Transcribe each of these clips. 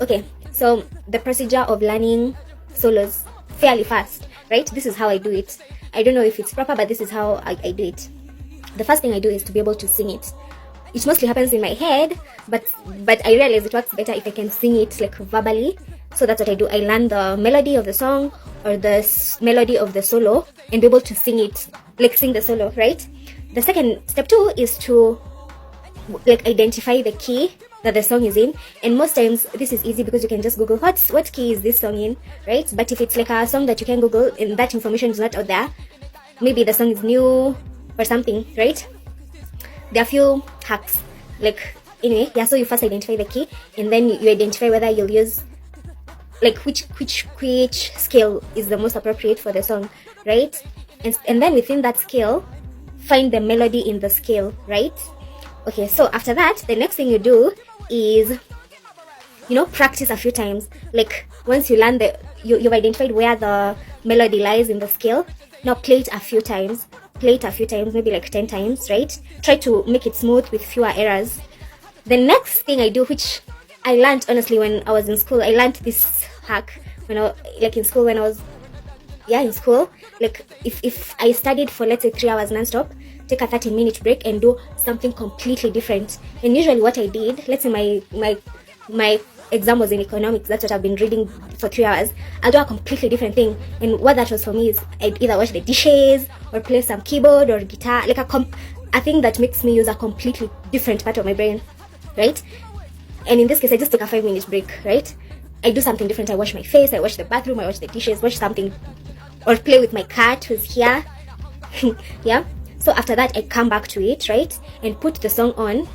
Okay, so the procedure of learning solos fairly fast, right? This is how I do it. I don't know if it's proper, but this is how I do it. The first thing I do is to be able to sing it. It mostly happens in my head, but I realize it works better if I can sing it like verbally. So that's what I do. I learn the melody of the song or the melody of the solo and be able to sing it, like sing the solo, right? The second step two is to like identify the key that the song is in, and most times this is easy because you can just Google what key is this song in, right? But if it's like a song that you can Google and that information is not out there, maybe the song is new or something, right? There are few hacks, like anyway, yeah. So you first identify the key, and then you identify whether you'll use like which scale is the most appropriate for the song, right? And then within that scale, find the melody in the scale, right? Okay, so after that, the next thing you do is, practice a few times. Like once you learn you've identified where the melody lies in the scale, now play it a few times, maybe like 10 times, right? Try to make it smooth with fewer errors. The next thing I do, which I learned honestly when I was in school, I learned this hack when I in school, like if I studied for let's say 3 hours non-stop, take a 30-minute break and do something completely different. And usually what I did, let's say my exam was in economics, that's what I've been reading for 3 hours, I'll do a completely different thing. And what that was for me is I'd either wash the dishes or play some keyboard or guitar, like a thing that makes me use a completely different part of my brain, right? And in this case, I just take a 5-minute break, right? I do something different. I wash my face, I wash the bathroom, I wash the dishes, wash something, or play with my cat who's here. Yeah. So after that, I come back to it, right? And put the song on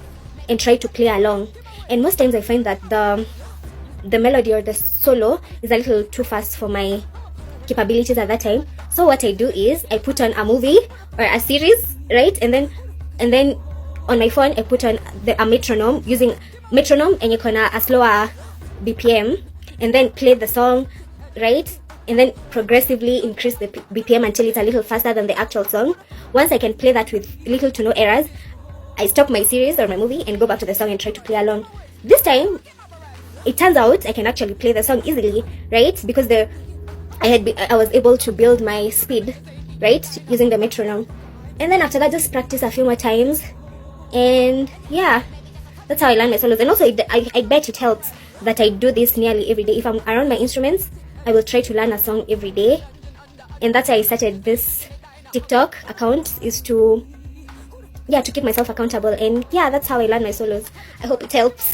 and try to play along. And most times I find that the melody or the solo is a little too fast for my capabilities at that time. So what I do is I put on a movie or a series, right? And then on my phone I put on a metronome, using metronome and a slower BPM, and then play the song, right? And then progressively increase the BPM until it's a little faster than the actual song. Once I can play that with little to no errors, I stop my series or my movie and go back to the song and try to play along. This time, it turns out I can actually play the song easily, right? Because I was able to build my speed, right, using the metronome. And then after that, just practice a few more times, and yeah, that's how I learn my solos. And also, I bet it helps that I do this nearly every day. If I'm around my instruments, I will try to learn a song every day. And that's why I started this TikTok account, is to keep myself accountable. And yeah, that's how I learn my solos. I hope it helps.